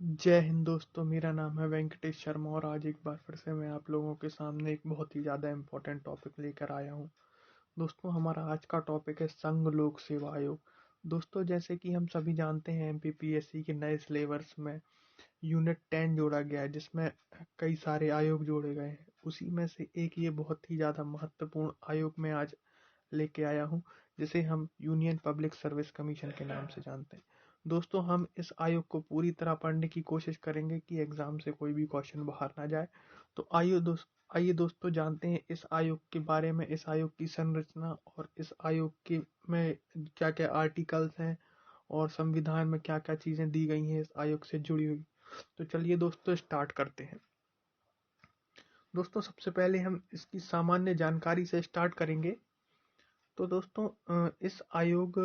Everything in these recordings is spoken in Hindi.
जय हिंद दोस्तों। मेरा नाम है वेंकटेश शर्मा और आज एक बार फिर से मैं आप लोगों के सामने एक बहुत ही ज़्यादा इम्पोर्टेंट टॉपिक लेकर आया हूँ। दोस्तों, हमारा आज का टॉपिक है संघ लोक सेवा आयोग। दोस्तों, जैसे कि हम सभी जानते हैं, एमपीपीएससी के नए सिलेबस में यूनिट 10 जोड़ा गया है, जिसमें कई सारे आयोग जोड़े गए हैं। उसी में से एक ये बहुत ही ज़्यादा महत्वपूर्ण आयोग मैं आज लेके आया हूँ, जिसे हम यूनियन पब्लिक सर्विस कमीशन के नाम से जानते हैं। दोस्तों, हम इस आयोग को पूरी तरह पढ़ने की कोशिश करेंगे कि एग्जाम से कोई भी क्वेश्चन बाहर ना जाए। तो आइए दोस्तों जानते हैं इस आयोग के बारे में, इस आयोग की संरचना और इस आयोग के में क्या क्या आर्टिकल्स हैं और संविधान में क्या क्या चीज़ें दी गई हैं इस आयोग से जुड़ी हुई। तो चलिए दोस्तों स्टार्ट करते हैं। दोस्तों, सबसे पहले हम इसकी सामान्य जानकारी से स्टार्ट करेंगे। तो दोस्तों, इस आयोग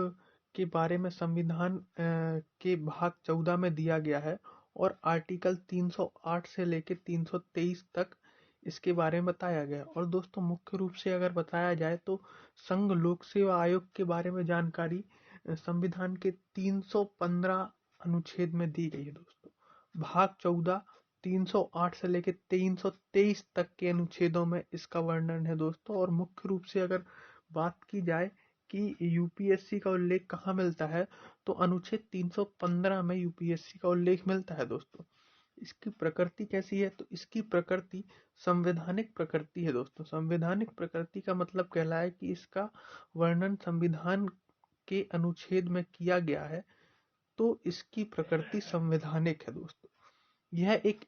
के बारे में संविधान के भाग 14 में दिया गया है और आर्टिकल 308 से लेकर 323 तक इसके बारे में बताया गया है। और दोस्तों, मुख्य रूप से अगर बताया जाए तो संघ लोक सेवा आयोग के बारे में जानकारी संविधान के 315 अनुच्छेद में दी गई है। दोस्तों, भाग 14 308 से लेकर 323 तक के अनुच्छेदों में इसका वर्णन है दोस्तों। और मुख्य रूप से अगर बात की जाए कि यूपीएससी का उल्लेख कहाँ मिलता है, तो अनुच्छेद 315 में यूपीएससी का उल्लेख मिलता है दोस्तों। इसकी प्रकृति कैसी है, तो इसकी प्रकृति संवैधानिक प्रकृति है दोस्तों। संवैधानिक प्रकृति का मतलब कहला है कि इसका वर्णन संविधान के अनुच्छेद में किया गया है, तो इसकी प्रकृति संवैधानिक है दोस्तों। यह एक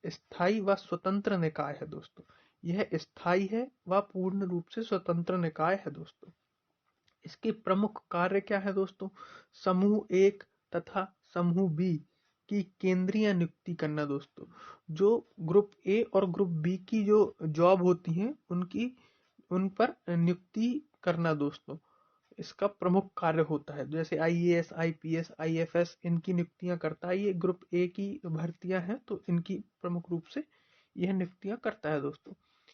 स्थायी व स्वतंत्र निकाय है दोस्तों। यह स्थायी है व पूर्ण रूप से स्वतंत्र निकाय है दोस्तों। इसके प्रमुख कार्य क्या है दोस्तों? समूह एक तथा समूह बी की केंद्रीय नियुक्ति करना दोस्तों। जो ग्रुप ए और ग्रुप बी की जो जॉब होती हैं उन पर नियुक्ति करना दोस्तों, इसका प्रमुख कार्य होता है। जैसे आईएएस, आईपीएस, आईएफएस इनकी नियुक्तियां करता है। ये ग्रुप ए की भर्तियां हैं, तो इनकी प्रमुख रूप से यह नियुक्तियां करता है दोस्तों।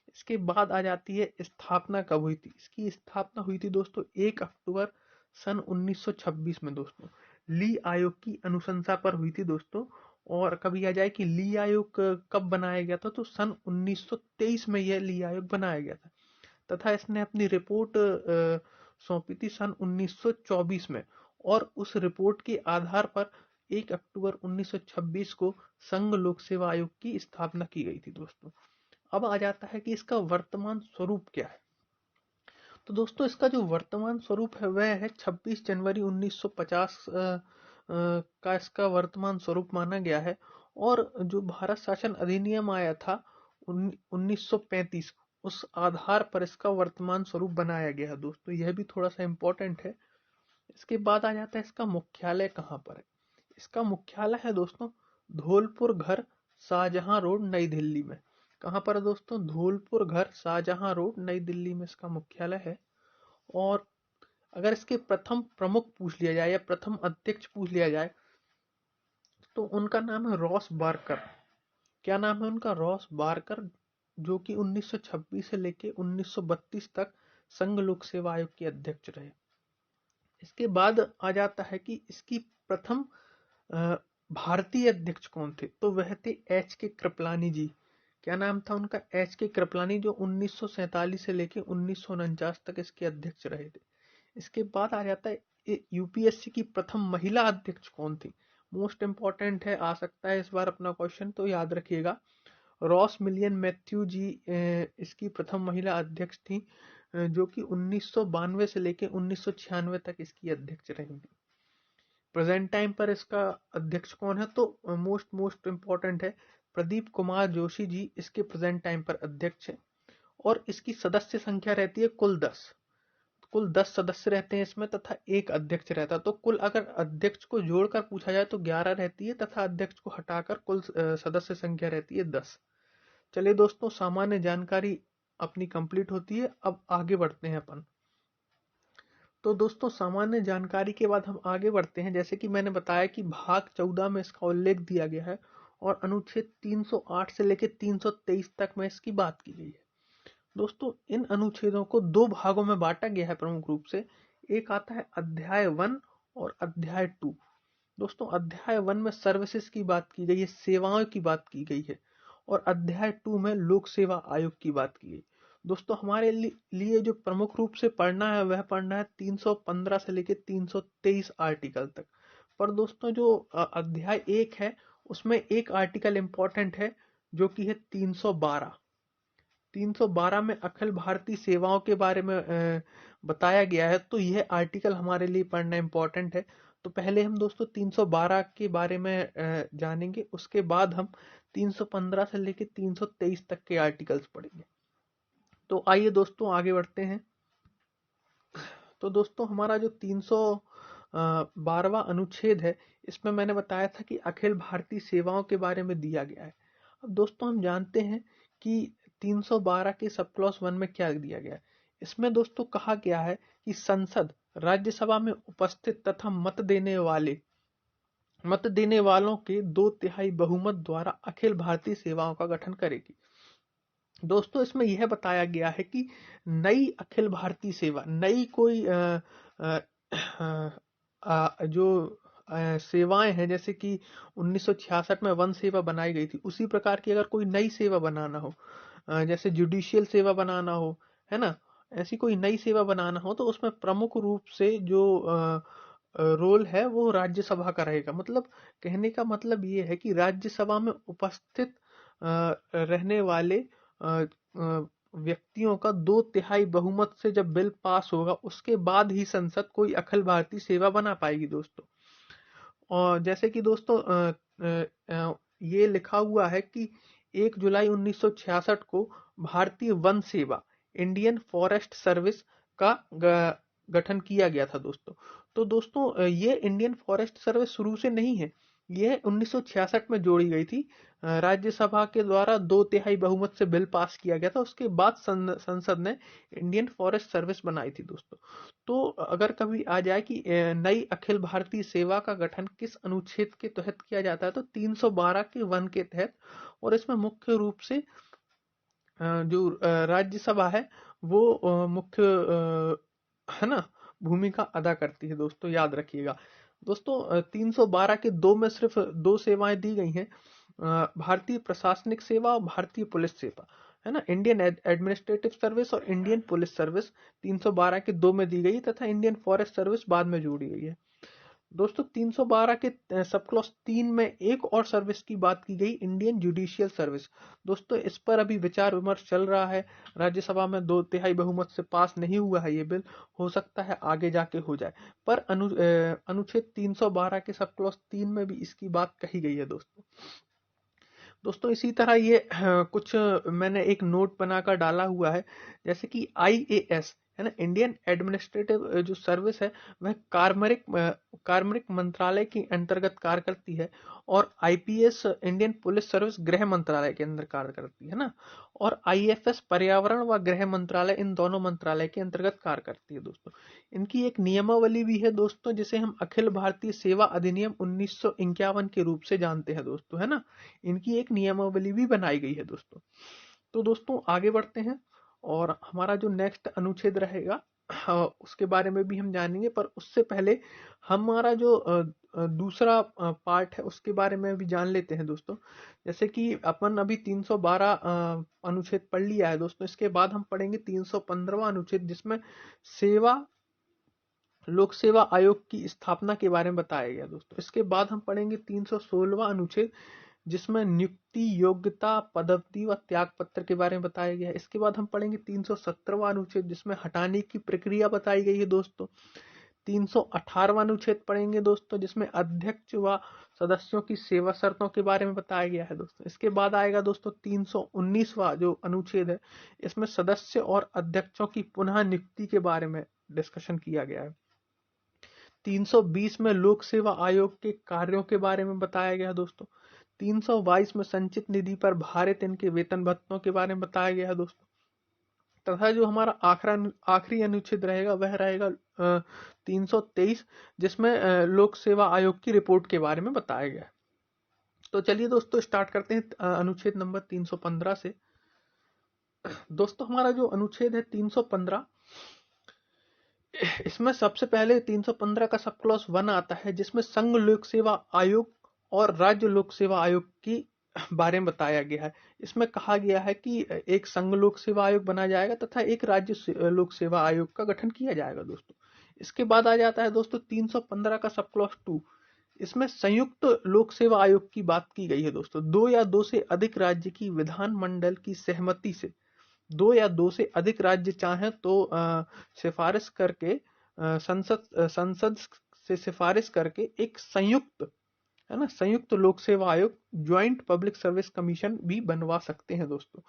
इसके बाद आ जाती है स्थापना कब हुई थी। इसकी स्थापना हुई थी दोस्तों 1 अक्टूबर सन 1926 में दोस्तों। ली आयोग की अनुशंसा पर हुई थी दोस्तों। और कभी आ जाए कि ली आयोग कब बनाया गया था, तो सन 1923 में यह ली आयोग बनाया गया था तथा इसने अपनी रिपोर्ट सौंपी थी सन 1924 में। और उस रिपोर्ट के आधार पर 1 अक्टूबर 1926 को संघ लोक सेवा आयोग की स्थापना की गई थी दोस्तों। अब आ जाता है कि इसका वर्तमान स्वरूप क्या है। तो दोस्तों, इसका जो वर्तमान स्वरूप है वह है 26 जनवरी 1950 का इसका वर्तमान स्वरूप माना गया है। और जो भारत शासन अधिनियम आया था 1935, उस आधार पर इसका वर्तमान स्वरूप बनाया गया है दोस्तों। यह भी थोड़ा सा इम्पोर्टेंट है। इसके बाद आ जाता है इसका मुख्यालय कहाँ पर है। इसका मुख्यालय है दोस्तों धौलपुर घर, शाहजहां रोड, नई दिल्ली में। कहाँ पर है दोस्तों? धौलपुर घर, शाहजहां रोड, नई दिल्ली में इसका मुख्यालय है। और अगर इसके प्रथम प्रमुख पूछ लिया जाए या प्रथम अध्यक्ष पूछ लिया जाए, तो उनका नाम है रॉस बारकर। क्या नाम है उनका? रॉस बारकर, जो कि 1926 से लेके 1932 तक संघ लोक सेवा आयोग के अध्यक्ष रहे। इसके बाद आ जाता है कि इसकी प्रथम भारतीय अध्यक्ष कौन थे, तो वह थे एच के कृपलानी जी। क्या नाम था उनका? एच के कृपलानी, जो 1947 से लेके 1949 तक इसके अध्यक्ष रहे थे। इसके बाद आ जाता है यूपीएससी की प्रथम महिला अध्यक्ष कौन थी। मोस्ट इंपॉर्टेंट है, आ सकता है इस बार अपना क्वेश्चन, तो याद रखिएगा। रॉस मिलियन मैथ्यू जी इसकी प्रथम महिला अध्यक्ष थी, जो कि 1992 से लेकर 1996 तक इसकी अध्यक्ष रही थी। प्रेजेंट टाइम पर इसका अध्यक्ष कौन है, तो मोस्ट इंपॉर्टेंट है, प्रदीप कुमार जोशी जी इसके प्रेजेंट टाइम पर अध्यक्ष है। और इसकी सदस्य संख्या रहती है कुल 10 सदस्य रहते हैं इसमें तथा एक अध्यक्ष रहता है। तो कुल अगर अध्यक्ष को जोड़कर पूछा जाए तो 11 रहती है तथा अध्यक्ष को हटाकर कुल सदस्य संख्या रहती है 10। चलिए दोस्तों, सामान्य जानकारी अपनी कंप्लीट होती है। अब आगे बढ़ते हैं अपन। तो दोस्तों, सामान्य जानकारी के बाद हम आगे बढ़ते हैं। जैसे कि मैंने बताया कि भाग 14 में इसका उल्लेख दिया गया है और अनुच्छेद 308 से लेकर 323 तक में इसकी बात की गई है। दोस्तों, इन अनुच्छेदों को दो भागों में बांटा गया है प्रमुख रूप से। एक आता है अध्याय 1 और अध्याय 2। दोस्तों अध्याय 1 में सर्विसेज की बात की गई है, सेवाओं की बात की गई है, और अध्याय 2 में लोक सेवा आयोग की बात की गई। दोस्तों हमारे लिए जो प्रमुख रूप से पढ़ना है वह पढ़ना है 315 से लेकर 323 आर्टिकल तक। पर दोस्तों जो अध्याय 1 है उसमें एक आर्टिकल इंपॉर्टेंट है जो कि है 312। 312 में अखिल भारतीय सेवाओं के बारे में बताया गया है, तो यह आर्टिकल हमारे लिए पढ़ना इंपॉर्टेंट है। तो पहले हम दोस्तों 312 के बारे में जानेंगे, उसके बाद हम 315 से लेकर 323 तक के आर्टिकल्स पढ़ेंगे। तो आइए दोस्तों आगे बढ़ते हैं। तो दोस्तों हमारा जो 312वां अनुच्छेद है, इसमें मैंने बताया था कि अखिल भारतीय सेवाओं के बारे में दिया गया है। अब दोस्तों हम जानते हैं कि 312 के सब क्लॉज 1 में क्या दिया गया है। इसमें दोस्तों कहा गया है कि संसद राज्यसभा में उपस्थित तथा मत देने वालों के 2/3 बहुमत द्वारा अखिल भारतीय सेवाओं का गठन करेगी। दोस्तों इसमें यह बताया गया है कि नई अखिल भारतीय सेवा, नई कोई जो सेवाएं हैं, जैसे कि 1966 में वन सेवा बनाई गई थी, उसी प्रकार की अगर कोई नई सेवा बनाना हो, जैसे जुडिशियल सेवा बनाना हो, है ना, ऐसी कोई नई सेवा बनाना हो, तो उसमें प्रमुख रूप से जो रोल है वो राज्यसभा का रहेगा। मतलब कहने का मतलब ये है कि राज्यसभा में उपस्थित रहने वाले व्यक्तियों का 2/3 बहुमत से जब बिल पास होगा, उसके बाद ही संसद कोई अखिल भारतीय सेवा बना पाएगी दोस्तों। और जैसे कि दोस्तों ये लिखा हुआ है कि 1 जुलाई 1966 को भारतीय वन सेवा, इंडियन फॉरेस्ट सर्विस का गठन किया गया था दोस्तों। तो दोस्तों ये इंडियन फॉरेस्ट सर्विस शुरू से नहीं है, यह 1966 में जोड़ी गई थी। राज्यसभा के द्वारा 2/3 बहुमत से बिल पास किया गया था, उसके बाद संसद ने इंडियन फॉरेस्ट सर्विस बनाई थी दोस्तों। तो अगर कभी आ जाए कि नई अखिल भारतीय सेवा का गठन किस अनुच्छेद के तहत किया जाता है, तो 312 के 1 के तहत। और इसमें मुख्य रूप से जो राज्यसभा है वो मुख्य है ना, भूमिका अदा करती है दोस्तों, याद रखिएगा। दोस्तों 312 के 2 में सिर्फ 2 सेवाएं दी गई हैं, भारतीय प्रशासनिक सेवा और भारतीय पुलिस सेवा, है ना। इंडियन एडमिनिस्ट्रेटिव सर्विस और इंडियन पुलिस सर्विस 312 के 2 में दी गई, तथा इंडियन फॉरेस्ट सर्विस बाद में जोड़ी गई है दोस्तों। 312 के सब क्लॉज 3 में एक और सर्विस की बात की गई, इंडियन जुडिशियल सर्विस। दोस्तों इस पर अभी विचार विमर्श चल रहा है, राज्यसभा में 2/3 बहुमत से पास नहीं हुआ है ये बिल, हो सकता है आगे जाके हो जाए। पर अनुच्छेद 312 के सब क्लॉज 3 में भी इसकी बात कही गई है दोस्तों। दोस्तों इसी तरह ये कुछ मैंने एक नोट बनाकर डाला हुआ है, जैसे कि IAS है ना, इंडियन एडमिनिस्ट्रेटिव जो सर्विस है, वह कार्मिक मंत्रालय के अंतर्गत कार्य करती है, और IPS इंडियन पुलिस सर्विस गृह मंत्रालय के अंदर कार्य करती है ना, और IFS पर्यावरण व गृह मंत्रालय, इन दोनों मंत्रालय के अंतर्गत कार्य करती है दोस्तों। इनकी एक नियमावली भी है दोस्तों, जिसे हम अखिल भारतीय सेवा अधिनियम 1951 के रूप से जानते हैं दोस्तों, है ना। इनकी एक नियमावली भी बनाई गई है दोस्तों। तो दोस्तों आगे बढ़ते हैं, और हमारा जो नेक्स्ट अनुच्छेद रहेगा उसके बारे में भी हम जानेंगे। पर उससे पहले हमारा जो दूसरा पार्ट है उसके बारे में भी जान लेते हैं दोस्तों। जैसे कि अपन अभी 312 अनुच्छेद पढ़ लिया है दोस्तों, इसके बाद हम पढ़ेंगे 315वां अनुच्छेद, जिसमें सेवा लोक सेवा आयोग की स्थापना के बारे में बताया गया दोस्तों। इसके बाद हम पढ़ेंगे 316वां अनुच्छेद, जिसमें नियुक्ति, योग्यता, पदोन्नति व त्याग पत्र के बारे में बताया गया है। इसके बाद हम पढ़ेंगे 317वां अनुच्छेद, जिसमें हटाने की प्रक्रिया बताई गई है दोस्तों। 318वां अनुच्छेद पढ़ेंगे दोस्तों, जिसमें अध्यक्ष व सदस्यों की सेवा शर्तों के बारे में बताया गया है दोस्तों। इसके बाद आएगा दोस्तों 319वां जो अनुच्छेद है, इसमें सदस्य और अध्यक्षों की पुनः नियुक्ति के बारे में डिस्कशन किया गया है। 320 में लोक सेवा आयोग के कार्यों के बारे में बताया गया है दोस्तों। 322 में संचित निधि पर भारित इनके वेतन भत्तों के बारे में बताया गया है दोस्तों। तथा जो हमारा आखिरी अनुच्छेद रहेगा वह रहेगा 323, जिसमें लोक सेवा आयोग की रिपोर्ट के बारे में बताया गया है। तो चलिए दोस्तों स्टार्ट करते हैं अनुच्छेद नंबर 315 से। दोस्तों हमारा जो अनुच्छेद है 315, इसमें सबसे पहले 315 का सब क्लॉज 1 आता है, जिसमें संघ लोक सेवा आयोग और राज्य लोक सेवा आयोग की बारे में बताया गया है। इसमें कहा गया है कि एक संघ लोक सेवा आयोग बनाया जाएगा तथा एक राज्य लोक सेवा आयोग का गठन किया जाएगा दोस्तों। इसके बाद आ जाता है दोस्तों 315 का सब क्लॉज 2। इसमें संयुक्त लोक सेवा आयोग की बात की गई है दोस्तों। दो या दो से अधिक राज्य की विधानमंडल की सहमति से, दो या दो से अधिक राज्य चाहें तो सिफारिश करके संसद से सिफारिश करके एक संयुक्त, है ना, संयुक्त लोक सेवा आयोग, ज्वाइंट पब्लिक सर्विस कमीशन भी बनवा सकते हैं दोस्तों।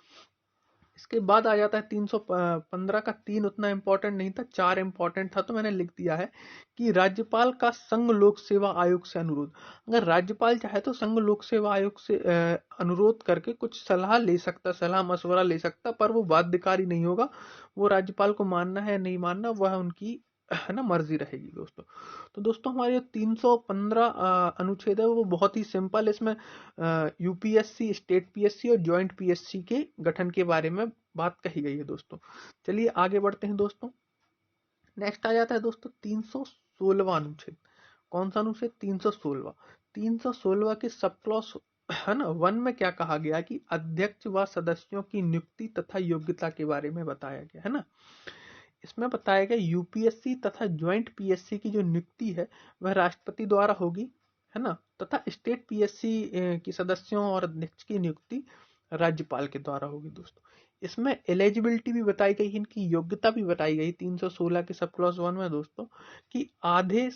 इसके बाद आ जाता है 315 का 3 उतना इंपॉर्टेंट नहीं था, 4 इंपॉर्टेंट था, तो मैंने लिख दिया है कि राज्यपाल का संघ लोक सेवा आयोग से अनुरोध। अगर राज्यपाल चाहे तो संघ लोक सेवा आयोग से अनुरोध करके कुछ सलाह ले सकता, सलाह मशवरा ले सकता, पर वो बाध्यकारी नहीं होगा। वो राज्यपाल को मानना है नहीं मानना वह उनकी, है ना, मर्जी रहेगी दोस्तों। तो दोस्तों हमारे 315 अनुच्छेद है वो बहुत ही सिंपल, इसमें यूपीएससी, स्टेट पीएससी और ज्वाइंट पीएससी के गठन के बारे में बात कही गई है दोस्तों। चलिए आगे बढ़ते हैं दोस्तों। नेक्स्ट आ जाता है दोस्तों 316वां अनुच्छेद। कौन सा अनुच्छेद? 316। 316 के सब क्लॉज, है ना, 1 में क्या कहा गया कि अध्यक्ष व सदस्यों की नियुक्ति तथा योग्यता के बारे में बताया गया, है ना। इसमें बताया गया यूपीएससी तथा ज्वाइंट पीएससी की जो नियुक्ति है वह राष्ट्रपति द्वारा होगी, है ना, तथा स्टेट पीएससी की सदस्यों और अध्यक्ष की नियुक्ति राज्यपाल के द्वारा होगी दोस्तों। इसमें एलिजिबिलिटी भी बताई गई, इनकी योग्यता भी बताई गई 316 के सब क्लॉज 1 में दोस्तों, कि आधे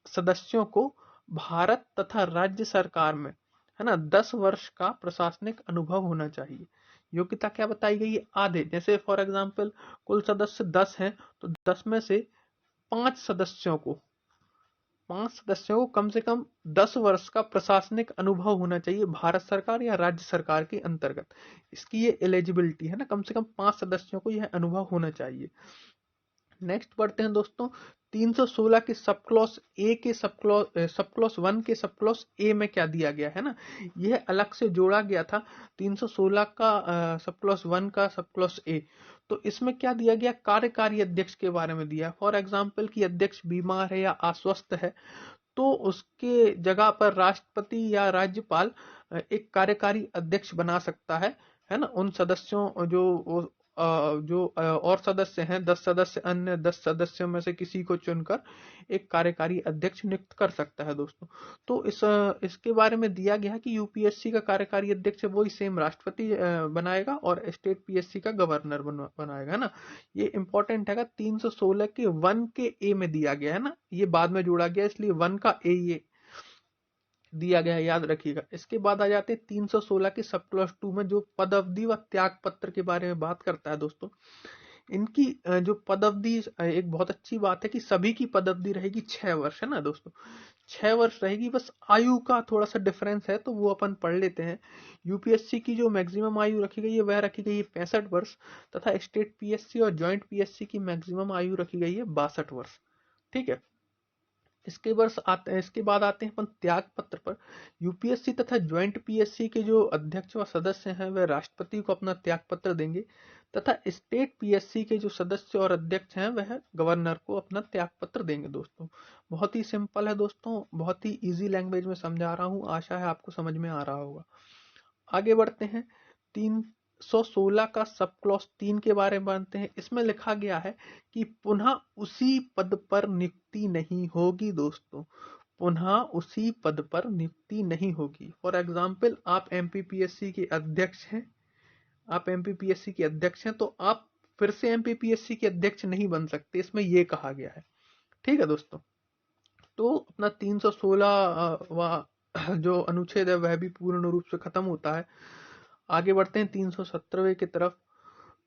सदस्यों को भारत तथा राज्य सरकार में, है ना, 10 वर्ष का प्रशासनिक अनुभव होना चाहिए। योग्यता क्या बताई गई है? आधे, जैसे फॉर एग्जाम्पल कुल सदस्य 10 हैं तो 10 में से 5 सदस्यों को, 5 सदस्यों को कम से कम 10 वर्ष का प्रशासनिक अनुभव होना चाहिए भारत सरकार या राज्य सरकार के अंतर्गत। इसकी ये एलिजिबिलिटी है ना, कम से कम 5 सदस्यों को यह अनुभव होना चाहिए। नेक्स्ट बढ़ते हैं दोस्तों 316 के सब क्लॉज ए के सब क्लॉज 1 के सब क्लॉज ए में क्या दिया गया है ना, यह अलग से जोड़ा गया था 316 का सब क्लॉज 1 का सब क्लॉज ए। तो इसमें क्या दिया गया? कार्यकारी अध्यक्ष के बारे में दिया। फॉर एग्जाम्पल कि अध्यक्ष बीमार है या अस्वस्थ है तो उसके जगह पर राष्ट्रपति या राज्यपाल एक कार्यकारी अध्यक्ष बना सकता है ना। उन सदस्यों जो और सदस्य हैं, 10 सदस्य, अन्य 10 सदस्यों में से किसी को चुनकर एक कार्यकारी अध्यक्ष नियुक्त कर सकता है दोस्तों। तो इसके बारे में दिया गया है कि यूपीएससी का कार्यकारी अध्यक्ष वही सेम राष्ट्रपति बनाएगा और स्टेट पीएससी का गवर्नर बनाएगा ना। ये इंपॉर्टेंट है। 316 के 1 के ए में दिया गया है ना, ये बाद में जोड़ा गया इसलिए 1 का ए ये दिया गया है, याद रखिएगा। इसके बाद आ जाते हैं 316 के सब क्लॉज 2 में जो पद अवधि व त्याग पत्र के बारे में बात करता है दोस्तों। इनकी जो पद अवधि, एक बहुत अच्छी बात है कि सभी की पद अवधि रहेगी 6 वर्ष, है ना दोस्तों, 6 वर्ष रहेगी। बस आयु का थोड़ा सा डिफरेंस है तो वो अपन पढ़ लेते हैं। यूपीएससी की जो मैक्सिमम आयु रखी गई है वह रखी गई है 65 वर्ष तथा स्टेट पीएससी और ज्वाइंट पीएससी की मैक्सिमम आयु रखी गई है 62 वर्ष। ठीक है। इसके बाद आते हैं अपन त्याग पत्र पर। यूपीएससी तथा ज्वाइंट पीएससी के जो अध्यक्ष व सदस्य हैं वह राष्ट्रपति को अपना त्याग पत्र देंगे तथा स्टेट पीएससी के जो सदस्य और अध्यक्ष हैं वह गवर्नर को अपना त्याग पत्र देंगे दोस्तों। बहुत ही सिंपल है दोस्तों, बहुत ही इजी लैंग्वेज में समझा रहा हूँ, आशा है आपको समझ में आ रहा होगा। आगे बढ़ते हैं 316 का सब क्लॉज 3 के बारे में जानते हैं। इसमें लिखा गया है कि पुनः उसी पद पर नियुक्ति नहीं होगी दोस्तों, पुनः उसी पद पर नियुक्ति नहीं होगी। फॉर एग्जाम्पल आप एमपीपीएससी के अध्यक्ष हैं, आप एमपीपीएससी के अध्यक्ष हैं तो आप फिर से एमपीपीएससी के अध्यक्ष नहीं बन सकते, इसमें यह कहा गया है। ठीक है दोस्तों, तो अपना 316 जो अनुच्छेद है वह भी पूर्ण रूप से खत्म होता है। आगे बढ़ते हैं 317वें की तरफ।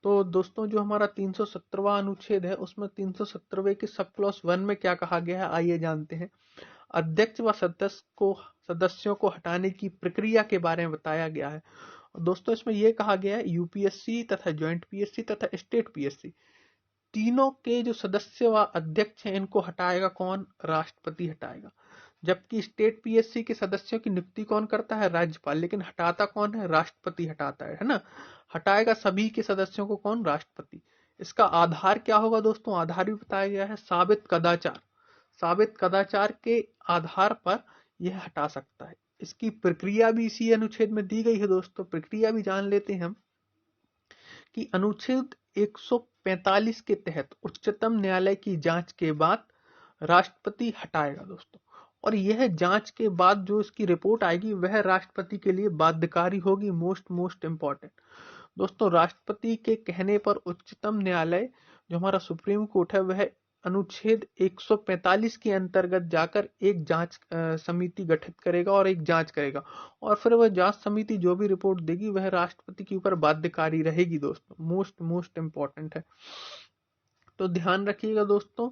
तो दोस्तों जो हमारा 317वां अनुच्छेद है उसमें 317वें के सब क्लॉज 1 में क्या कहा गया है आइए जानते हैं। अध्यक्ष व सदस्यों को हटाने की प्रक्रिया के बारे में बताया गया है। और दोस्तों इसमें यह कहा गया है यूपीएससी तथा ज्वाइंट पीएससी तथा स्टेट पीएससी तीनों के जो सदस्य व अध्यक्ष हैं इनको हटाएगा कौन? राष्ट्रपति हटाएगा। जबकि स्टेट पीएससी के सदस्यों की नियुक्ति कौन करता है? राज्यपाल। लेकिन हटाता कौन है? राष्ट्रपति हटाता है ना। हटाएगा सभी के सदस्यों को कौन? राष्ट्रपति। इसका आधार क्या होगा दोस्तों? आधार भी बताया गया है साबित कदाचार। साबित कदाचार के आधार पर यह हटा सकता है। इसकी प्रक्रिया भी इसी अनुच्छेद में दी गई है दोस्तों। प्रक्रिया भी जान लेते हैं हम कि अनुच्छेद 145 के तहत उच्चतम न्यायालय की जांच के बाद राष्ट्रपति हटाएगा दोस्तों। और यह जांच के बाद जो इसकी रिपोर्ट आएगी वह राष्ट्रपति के लिए बाध्यकारी होगी। मोस्ट इंपॉर्टेंट दोस्तों, राष्ट्रपति के कहने पर उच्चतम न्यायालय जो हमारा सुप्रीम कोर्ट है वह अनुच्छेद 145 के अंतर्गत जाकर एक जांच समिति गठित करेगा और एक जांच करेगा, और फिर वह जांच समिति जो भी रिपोर्ट देगी वह राष्ट्रपति के ऊपर बाध्यकारी रहेगी दोस्तों। मोस्ट इंपॉर्टेंट है, तो ध्यान रखिएगा दोस्तों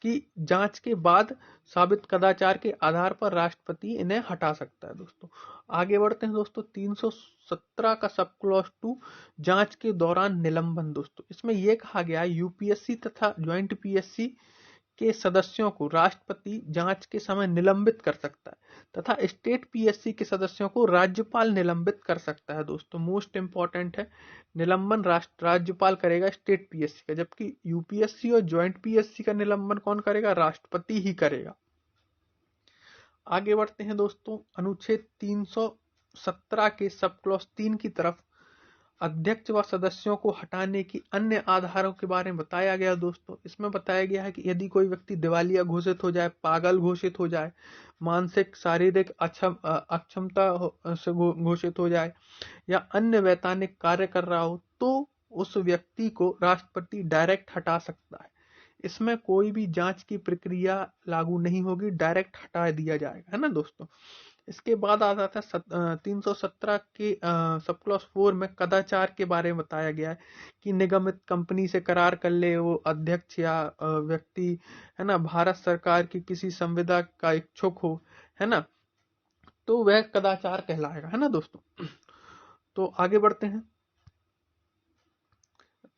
कि जांच के बाद साबित कदाचार के आधार पर राष्ट्रपति इन्हें हटा सकता है दोस्तों। आगे बढ़ते हैं दोस्तों। 317 का सब क्लॉज 2 जांच के दौरान निलंबन दोस्तों। इसमें यह कहा गया है यूपीएससी तथा ज्वाइंट पीएससी के सदस्यों को राष्ट्रपति जांच के समय निलंबित कर सकता है तथा स्टेट पीएससी के सदस्यों को राज्यपाल निलंबित कर सकता है दोस्तों। मोस्ट इंपॉर्टेंट है, निलंबन राज्यपाल करेगा स्टेट पीएससी का, जबकि यूपीएससी और ज्वाइंट पीएससी का निलंबन कौन करेगा? राष्ट्रपति ही करेगा। आगे बढ़ते हैं दोस्तों। अनुच्छेद 317 के सब क्लॉज 3 की तरफ अध्यक्ष व सदस्यों को हटाने की अन्य आधारों के बारे में बताया गया दोस्तों। इसमें बताया गया है कि यदि कोई व्यक्ति दिवालिया घोषित हो जाए, पागल घोषित हो जाए, मानसिक शारीरिक अक्षमता से घोषित हो जाए या अन्य वैधानिक कार्य कर रहा हो तो उस व्यक्ति को राष्ट्रपति डायरेक्ट हटा सकता है। इसमें कोई भी जांच की प्रक्रिया लागू नहीं होगी, डायरेक्ट हटा दिया जाएगा, है ना दोस्तों। इसके बाद आ जाता है 317 के सब क्लॉज 4 में कदाचार के बारे में बताया गया है कि निगमित कंपनी से करार कर ले वो अध्यक्ष या व्यक्ति, है ना, भारत सरकार की किसी संविदा का इच्छुक हो, है ना, तो वह कदाचार कहलाएगा, है ना दोस्तों। तो आगे बढ़ते हैं।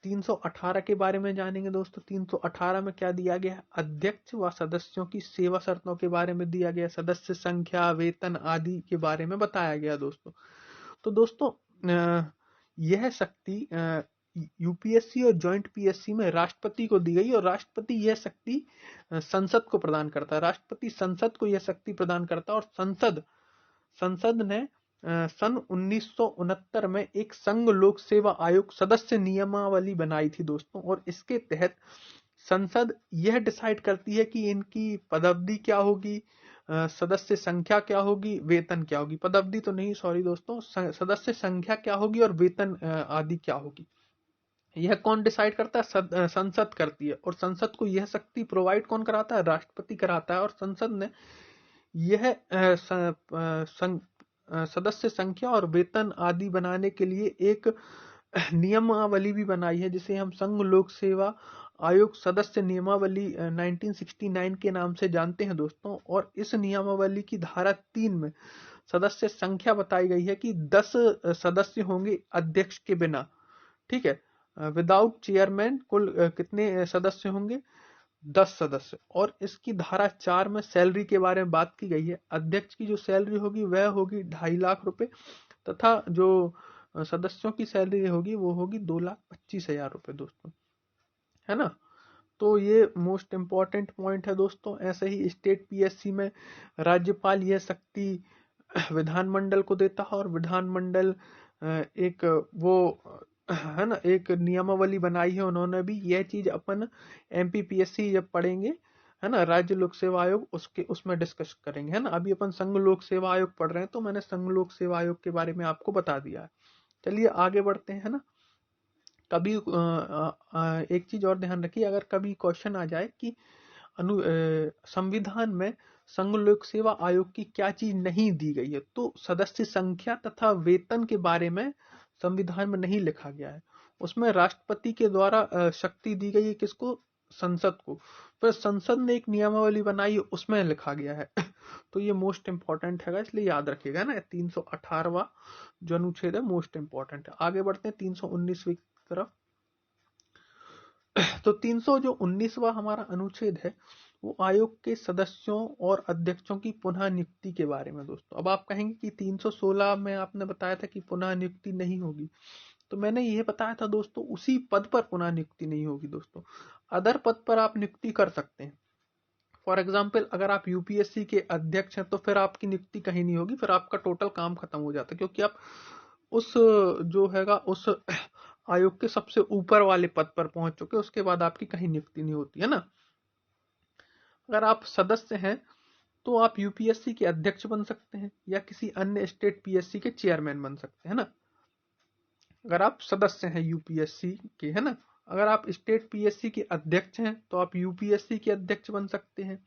318 के बारे में जानेंगे दोस्तों। 318 में क्या दिया गया है? अध्यक्ष व सदस्यों की सेवा शर्तों के बारे में दिया गया, सदस्य संख्या, वेतन आदि के बारे में बताया गया दोस्तों। तो दोस्तों यह शक्ति यूपीएससी और ज्वाइंट पीएससी में राष्ट्रपति को दी गई और राष्ट्रपति यह शक्ति संसद को प्रदान करता है। राष्ट्रपति संसद को यह शक्ति प्रदान करता है और संसद ने सन 1969 में एक संघ लोक सेवा आयोग सदस्य नियमावली बनाई थी दोस्तों, और इसके तहत संसद यह डिसाइड करती है कि इनकी पदावधि क्या होगी, सदस्य संख्या क्या होगी, वेतन क्या होगी। पदावधि तो नहीं, सॉरी दोस्तों, सदस्य संख्या क्या होगी और वेतन आदि क्या होगी। यह कौन डिसाइड करता है? संसद करती है, और संसद को यह शक्ति प्रोवाइड कौन कराता है? राष्ट्रपति कराता है। और संसद ने यह सदस्य संख्या और वेतन आदि बनाने के लिए एक नियमावली भी बनाई है जिसे हम संघ लोक सेवा आयोग सदस्य नियमावली 1969 के नाम से जानते हैं दोस्तों। और इस नियमावली की धारा 3 में सदस्य संख्या बताई गई है कि 10 सदस्य होंगे अध्यक्ष के बिना, ठीक है, विदाउट चेयरमैन। कुल कितने सदस्य होंगे? 10 सदस्य। और इसकी धारा 4 में सैलरी के बारे में बात की गई है। अध्यक्ष की जो सैलरी होगी वह होगी 2.5 लाख रुपए तथा जो सदस्यों की सैलरी होगी वो होगी 2,25,000 रुपए दोस्तों, है ना। तो ये मोस्ट इंपॉर्टेंट पॉइंट है दोस्तों। ऐसे ही स्टेट पीएससी में राज्यपाल यह शक्ति विधानमंडल को देता है और विधानमंडल एक वो, है ना, एक नियमावली बनाई है उन्होंने भी। यह चीज अपन एमपीपीएससी जब पढ़ेंगे, है ना, राज्य लोक सेवा आयोग, उसमें डिस्कस करेंगे, है ना। अभी अपन संघ लोक सेवा आयोग पढ़ रहे हैं तो मैंने संघ लोक सेवा आयोग के बारे में आपको बता दिया है। चलिए आगे बढ़ते हैं, है ना। कभी एक चीज और ध्यान रखिए, अगर कभी क्वेश्चन आ जाए कि संविधान में संघ लोक सेवा आयोग की क्या चीज नहीं दी गई है, तो सदस्य संख्या तथा वेतन के बारे में संविधान में नहीं लिखा गया है। उसमें राष्ट्रपति के द्वारा शक्ति दी गई है, किसको? संसद को। फिर संसद ने एक नियमावली बनाई है, उसमें लिखा गया है। तो ये मोस्ट इंपॉर्टेंट है, इसलिए याद रखिएगा ना। 318वां जो अनुच्छेद है मोस्ट इंपॉर्टेंट है। आगे बढ़ते हैं 319वीं तरफ। तो 319वां हमारा अनुच्छेद है वो आयोग के सदस्यों और अध्यक्षों की पुनः नियुक्ति के बारे में दोस्तों। अब आप कहेंगे कि 316 में आपने बताया था कि पुनः नियुक्ति नहीं होगी, तो मैंने ये बताया था दोस्तों, उसी पद पर पुनः नियुक्ति नहीं होगी दोस्तों, अदर पद पर आप नियुक्ति कर सकते हैं। फॉर एग्जाम्पल अगर आप यूपीएससी के अध्यक्ष हैं तो फिर आपकी नियुक्ति कहीं नहीं होगी, फिर आपका टोटल काम खत्म हो जाता है, क्योंकि आप उस जो हैगा उस आयोग के सबसे ऊपर वाले पद पर पहुंच चुके, उसके बाद आपकी कहीं नियुक्ति नहीं होती है ना। अगर आप सदस्य हैं तो आप यूपीएससी के अध्यक्ष बन सकते हैं या किसी अन्य स्टेट पीएससी के चेयरमैन बन सकते हैं ना, अगर आप सदस्य हैं यूपीएससी के, है ना। अगर आप स्टेट पीएससी के अध्यक्ष हैं तो आप यूपीएससी के अध्यक्ष बन सकते हैं,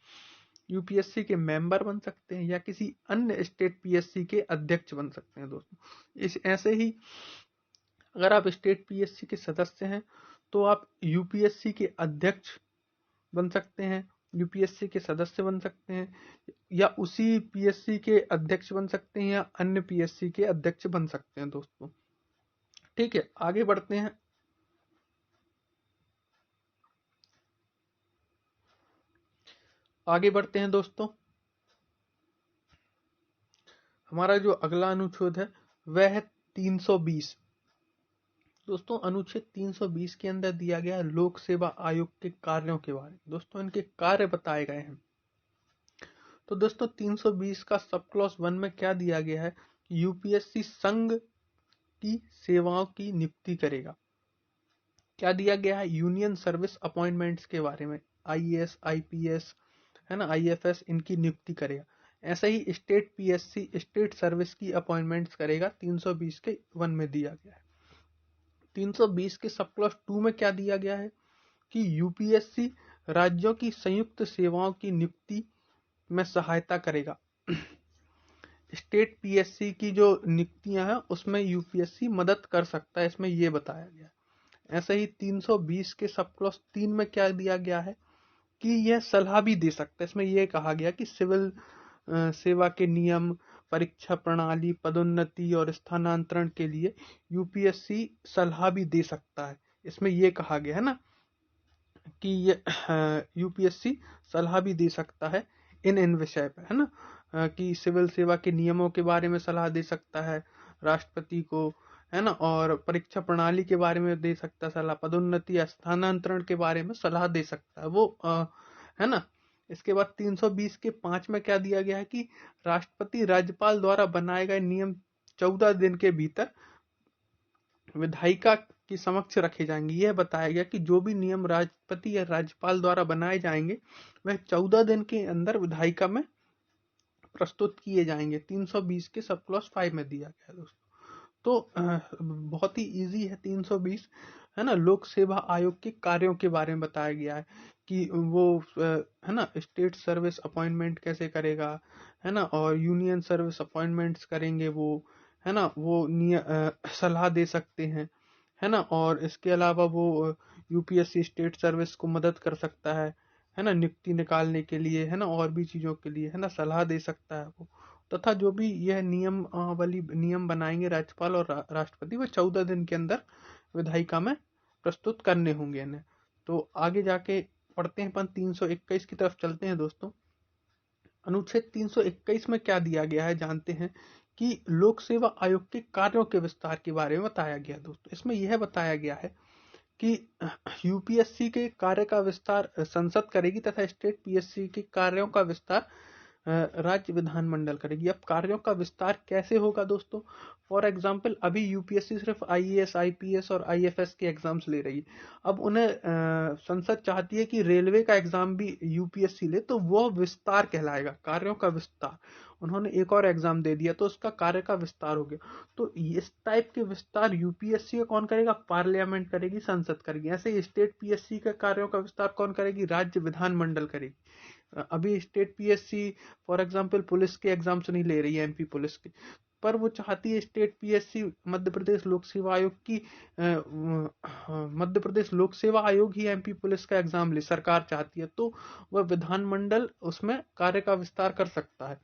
यूपीएससी के मेंबर बन सकते हैं या किसी अन्य स्टेट पीएससी के अध्यक्ष बन सकते हैं दोस्तों। इस ऐसे ही अगर आप स्टेट पीएससी के सदस्य हैं तो आप यूपीएससी के अध्यक्ष बन सकते हैं, यूपीएससी के सदस्य बन सकते हैं, या उसी पीएससी के अध्यक्ष बन सकते हैं या अन्य पीएससी के अध्यक्ष बन सकते हैं दोस्तों। ठीक है, आगे बढ़ते हैं। आगे बढ़ते हैं दोस्तों। हमारा जो अगला अनुच्छेद है वह है 320। दोस्तों अनुच्छेद 320 के अंदर दिया गया है लोक सेवा आयोग के कार्यों के बारे में। दोस्तों इनके कार्य बताए गए हैं। तो दोस्तों 320 का सब क्लॉज 1 में क्या दिया गया है कि यूपीएससी संघ की सेवाओं की नियुक्ति करेगा। क्या दिया गया है, यूनियन सर्विस अपॉइंटमेंट्स के बारे में, आईएएस आईपीएस है ना, आईएफएस, इनकी नियुक्ति करेगा। ऐसा ही स्टेट पीएससी स्टेट सर्विस की अपॉइंटमेंट्स करेगा, 320 के 1 में दिया गया है। 320 के सब क्लॉज 2 में क्या दिया गया है कि यूपीएससी राज्यों की संयुक्त सेवाओं की नियुक्ति में सहायता करेगा। स्टेट पीएससी की जो नियुक्तियां हैं उसमें यूपीएससी मदद कर सकता है, इसमें यह बताया गया। ऐसे ही 320 के सब क्लॉज 3 में क्या दिया गया है कि यह सलाह भी दे सकता है। इसमें यह कहा गया कि सिविल सेवा के नियम, परीक्षा प्रणाली, पदोन्नति और स्थानांतरण के लिए यूपीएससी सलाह भी दे सकता है। इसमें यह कहा गया है ना कि ये यूपीएससी सलाह भी दे सकता है इन विषय पे, है ना, कि सिविल सेवा के नियमों के बारे में सलाह दे सकता है राष्ट्रपति को, है ना, और परीक्षा प्रणाली के बारे में दे सकता है सलाह, पदोन्नति या स्थानांतरण के बारे में सलाह दे सकता है वो, है ना। इसके बाद 320 के 5 में क्या दिया गया है कि राष्ट्रपति राज्यपाल द्वारा बनाए गए नियम 14 दिन के भीतर विधायिका की समक्ष रखे जाएंगे। यह बताया गया कि जो भी नियम राष्ट्रपति या राज्यपाल द्वारा बनाए जाएंगे वह 14 दिन के अंदर विधायिका में प्रस्तुत किए जाएंगे। 320 के सब क्लॉज 5 में दिया गया है दोस्तों। तो बहुत ही इजी है 320, है ना। लोक सेवा आयोग के कार्यों के बारे में बताया गया है कि वो है ना स्टेट सर्विस अपॉइंटमेंट कैसे करेगा, है ना, और यूनियन सर्विस अपॉइंटमेंट्स करेंगे वो, है ना, वो सलाह दे सकते हैं, है ना, और इसके अलावा वो यूपीएससी स्टेट सर्विस को मदद कर सकता है ना, नियुक्ति निकालने के लिए, है ना, और भी चीजों के लिए, है ना, सलाह दे सकता है वो। तथा जो भी यह नियम बनाएंगे राज्यपाल और राष्ट्रपति, वह 14 दिन के अंदर विधायिका में प्रस्तुत करने होंगे इन्हें। तो आगे जाके पढ़ते हैं अपन 321 की तरफ चलते हैं दोस्तों। अनुच्छेद 321 में क्या दिया गया है जानते हैं कि लोक सेवा आयोग के कार्यों के विस्तार के बारे में बताया गया दोस्तों। इसमें यह बताया गया है कि यूपीएससी के कार्य का विस्तार संसद करेगी तथा स्टेट पीएससी के कार्यों का विस्तार राज्य विधानमंडल करेगी। अब कार्यों का विस्तार कैसे होगा दोस्तों? फॉर एग्जाम्पल अभी यूपीएससी सिर्फ आईएएस आईपीएस और आईएफएस के एग्जाम्स ले रही है। अब उन्हें संसद चाहती है कि रेलवे का एग्जाम भी यूपीएससी ले, तो वो विस्तार कहलाएगा, कार्यों का विस्तार। उन्होंने एक और एग्जाम दे दिया तो उसका कार्य का विस्तार हो गया। तो इस टाइप के विस्तार यूपीएससी का कौन करेगा? पार्लियामेंट करेगी, संसद करेगी। ऐसे ही स्टेट पीएससी का कार्यों का विस्तार कौन करेगी? राज्य विधानमंडल करेगी। अभी state PSC for example police के एग्जाम्स नहीं ले रही है, एमपी पुलिस के, पर वो चाहती है स्टेट पीएससी मध्य प्रदेश लोक सेवा आयोग की मध्य प्रदेश लोक सेवा आयोग ही एमपी पुलिस का एग्जाम ले, सरकार चाहती है, तो वह विधानमंडल उसमें कार्य का विस्तार कर सकता है।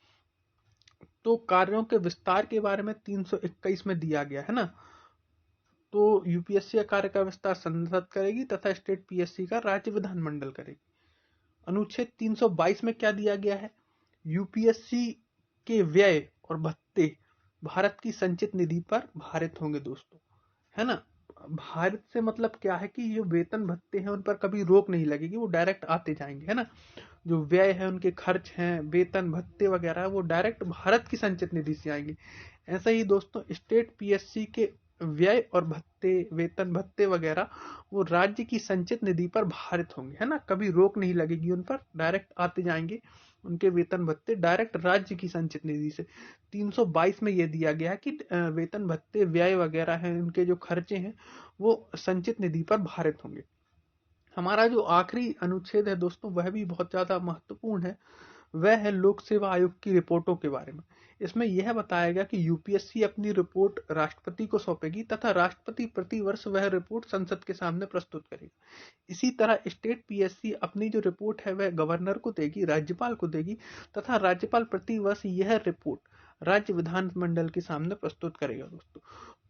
तो कार्यों के विस्तार के बारे में 321 में दिया गया है ना। तो यूपीएससी का कार्य का विस्तार संसद करेगी तथा स्टेट पीएससी का राज्य विधानमंडल करेगी। अनुच्छेद 322 में क्या दिया गया है? यूपीएससी के व्यय और भत्ते भारत की संचित निधि पर भारित होंगे दोस्तों। है ना। भारत से मतलब क्या है कि जो वेतन भत्ते हैं उन पर कभी रोक नहीं लगेगी, वो डायरेक्ट आते जाएंगे, है ना। जो व्यय है, उनके खर्च हैं, वेतन भत्ते वगैरह, वो डायरेक्ट भारत की संचित निधि से आएंगे। ऐसा ही दोस्तों स्टेट पीएससी के व्यय और भत्ते, वेतन भत्ते वगैरह वो राज्य की संचित निधि पर भारित होंगे, है ना। कभी रोक नहीं लगेगी उन पर, डायरेक्ट आते जाएंगे उनके वेतन भत्ते डायरेक्ट राज्य की संचित निधि से। 322 में ये दिया गया है कि वेतन भत्ते, व्यय वगैरह हैं, उनके जो खर्चे हैं वो संचित निधि पर भारित होंगे। हमारा जो आखिरी अनुच्छेद है दोस्तों वह भी बहुत ज्यादा महत्वपूर्ण है। वह है लोक सेवा आयोग की रिपोर्टों के बारे में। इसमें यह बताया गया कि यूपीएससी अपनी रिपोर्ट राष्ट्रपति को सौंपेगी तथा राष्ट्रपति प्रतिवर्ष वह रिपोर्ट संसद के सामने प्रस्तुत करेगा। इसी तरह स्टेट पीएससी अपनी जो रिपोर्ट है वह गवर्नर को देगी, राज्यपाल को देगी तथा राज्यपाल प्रतिवर्ष यह रिपोर्ट राज्य विधानमंडल के सामने प्रस्तुत करेगा दोस्तों।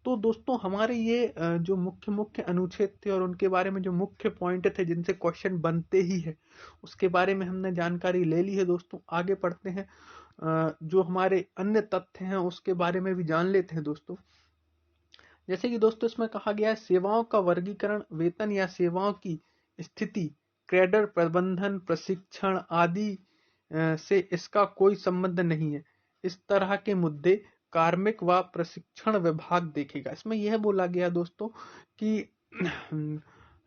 तो दोस्तों हमारे ये जो मुख्य मुख्य अनुच्छेद थे और उनके बारे में जो मुख्य पॉइंट थे जिनसे क्वेश्चन बनते ही है, उसके बारे में हमने जानकारी ले ली है दोस्तों। आगे पढ़ते हैं, जो हमारे अन्य तथ्य हैं उसके बारे में भी जान लेते हैं दोस्तों। जैसे कि दोस्तों इसमें कहा गया है सेवाओं का वर्गीकरण, वेतन या सेवाओं की स्थिति, कैडर प्रबंधन, प्रशिक्षण आदि से इसका कोई संबंध नहीं है। इस तरह के मुद्दे कार्मिक व प्रशिक्षण विभाग देखेगा। इसमें यह बोला गया दोस्तों कि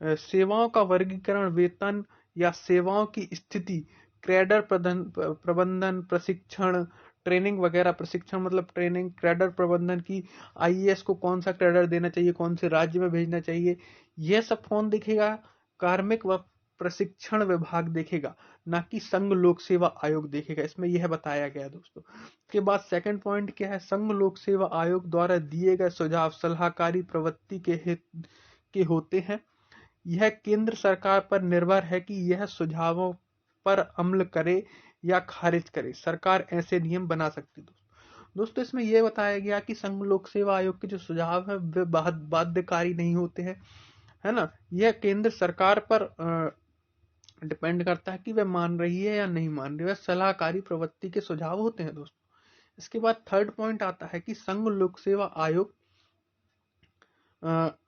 सेवाओं का वर्गीकरण, वेतन या सेवाओं की स्थिति, कैडर प्रबंधन, प्रशिक्षण, ट्रेनिंग वगैरह, प्रशिक्षण मतलब ट्रेनिंग, कैडर प्रबंधन की आईएएस को कौन सा कैडर देना चाहिए, कौन से राज्य में भेजना चाहिए, यह सब कौन देखेगा, कार्मिक व प्रशिक्षण विभाग देखेगा, ना कि संघ लोक सेवा आयोग देखेगा। इसमें यह बताया गया दोस्तों। के बाद सेकंड पॉइंट क्या है, संघ लोक सेवा आयोग द्वारा दिए गए सुझाव सलाहकारी प्रवृत्ति के हित के होते हैं। यह केंद्र सरकार पर निर्भर है कि यह सुझावों पर अमल करे या खारिज करे। सरकार ऐसे नियम बना सकती है दोस्तों। इसमें यह बताया गया कि संघ लोक सेवा आयोग के जो सुझाव है वे बाध्यकारी नहीं होते हैं, है ना। यह केंद्र सरकार पर डिपेंड करता है कि वह मान रही है या नहीं मान रही है, वह सलाहकारी प्रवृत्ति के सुझाव होते हैं दोस्तों। इसके बाद थर्ड पॉइंट आता है कि संघ लोक सेवा आयोग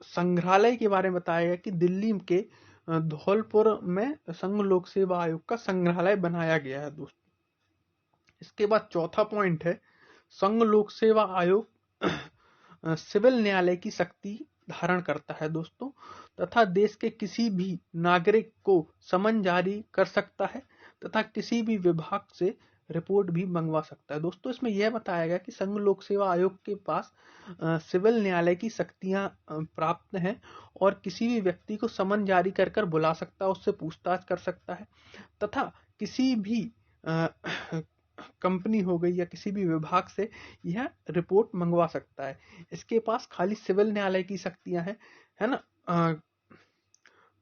संग्रहालय के बारे में बताया गया कि दिल्ली के धौलपुर में संघ लोक सेवा आयोग का संग्रहालय बनाया गया है दोस्तों। इसके बाद चौथा पॉइंट है संघ लोक सेवा आयोग सिविल न्यायालय की शक्ति धारण करता है दोस्तों, तथा देश के किसी भी नागरिक को समन जारी कर सकता है तथा किसी भी विभाग से रिपोर्ट भी मंगवा सकता है दोस्तों। इसमें यह बताया गया कि संघ लोक सेवा आयोग के पास सिविल न्यायालय की शक्तियां प्राप्त हैं और किसी भी व्यक्ति को समन जारी कर कर बुला सकता है, उससे पूछताछ कर सकता है तथा किसी भी कंपनी हो गई या किसी भी विभाग से यह रिपोर्ट मंगवा सकता है। इसके पास खाली सिविल न्यायालय की शक्तियां हैं, है ना।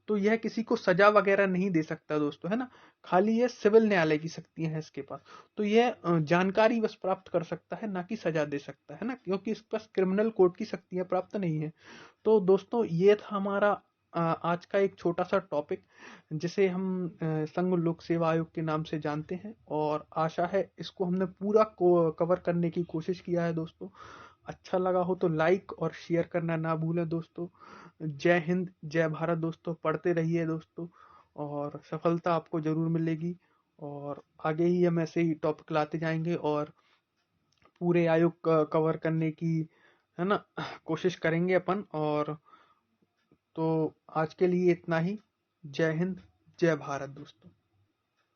तो यह किसी को सजा वगैरह नहीं दे सकता दोस्तों, है ना। खाली ये सिविल न्यायालय की शक्तियां हैं इसके पास। तो यह जानकारी बस प्राप्त कर सकता है, ना कि सजा दे सकता है ना, क्योंकि इसके पास क्रिमिनल कोर्ट की शक्तियां प्राप्त नहीं है। तो दोस्तों ये था हमारा आज का एक छोटा सा टॉपिक जिसे हम संघ लोक सेवा आयोग के नाम से जानते हैं, और आशा है इसको हमने पूरा कवर करने की कोशिश किया है दोस्तों। अच्छा लगा हो तो लाइक और शेयर करना ना भूलें दोस्तों। जय हिंद, जय भारत दोस्तों। पढ़ते रहिए दोस्तों और सफलता आपको जरूर मिलेगी, और आगे ही हम ऐसे ही टॉपिक लाते जाएंगे और पूरे आयोग कवर करने की, है ना, कोशिश करेंगे अपन। और तो आज के लिए इतना ही। जय हिंद, जय भारत दोस्तों।